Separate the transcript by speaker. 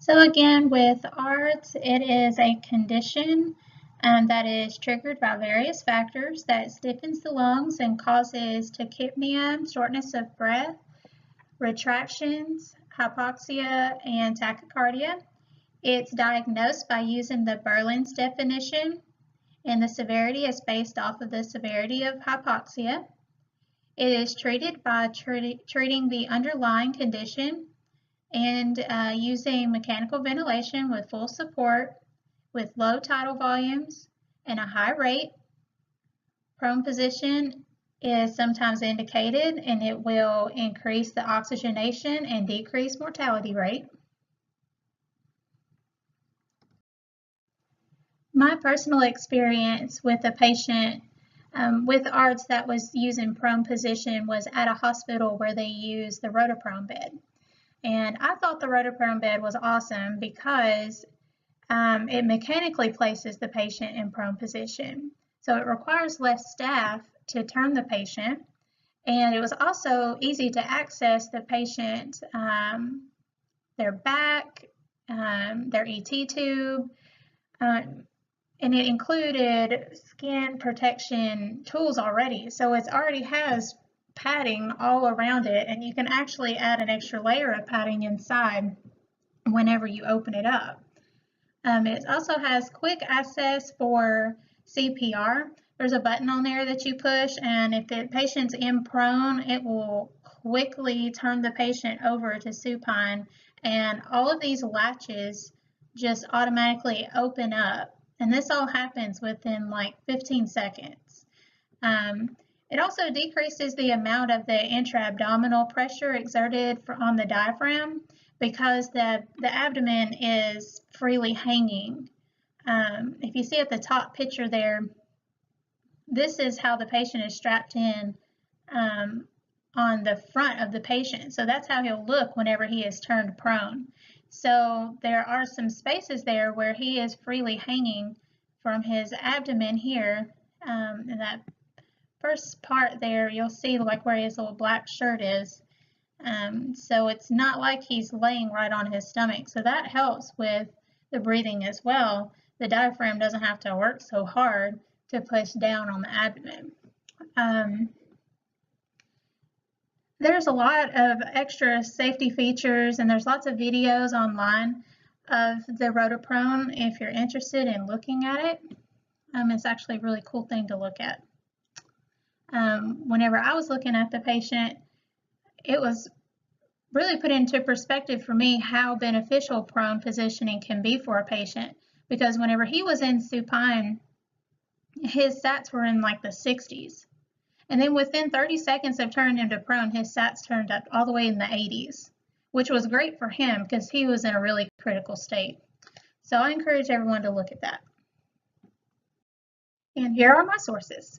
Speaker 1: So again, with ARDS, it is a condition that is triggered by various factors that stiffens the lungs and causes tachypnea, shortness of breath, retractions, hypoxia, and tachycardia. It's diagnosed by using the Berlin's definition, and the severity is based off of the severity of hypoxia. It is treated by treating the underlying condition and using mechanical ventilation with full support, with low tidal volumes and a high rate. Prone position is sometimes indicated, and it will increase the oxygenation and decrease mortality rate. My personal experience with a patient with ARDS that was using prone position was at a hospital where they used the rotoprone bed. And I thought the rotoprone bed was awesome because it mechanically places the patient in prone position. So it requires less staff to turn the patient. And it was also easy to access the patient, their back, their ET tube, and it included skin protection tools already. So it already has padding all around it, and you can actually add an extra layer of padding inside whenever you open it up. It also has quick access for CPR. There's a button on there that you push, and if the patient's in prone, it will quickly turn the patient over to supine, and all of these latches just automatically open up, and this all happens within like 15 seconds. It also decreases the amount of the intra-abdominal pressure exerted on the diaphragm because the abdomen is freely hanging. If you see at the top picture there, this is how the patient is strapped in on the front of the patient. So that's how he'll look whenever he is turned prone. So there are some spaces there where he is freely hanging from his abdomen here, and that first part there, you'll see like where his little black shirt is. So it's not like he's laying right on his stomach. So that helps with the breathing as well. The diaphragm doesn't have to work so hard to push down on the abdomen. There's a lot of extra safety features, and there's lots of videos online of the rotoprone if you're interested in looking at it. It's actually a really cool thing to look at. Whenever I was looking at the patient, it was really put into perspective for me how beneficial prone positioning can be for a patient, because whenever he was in supine, his SATs were in like the 60s. And then within 30 seconds of turning him to prone, his SATs turned up all the way in the 80s, which was great for him because he was in a really critical state. So I encourage everyone to look at that. And here are my sources.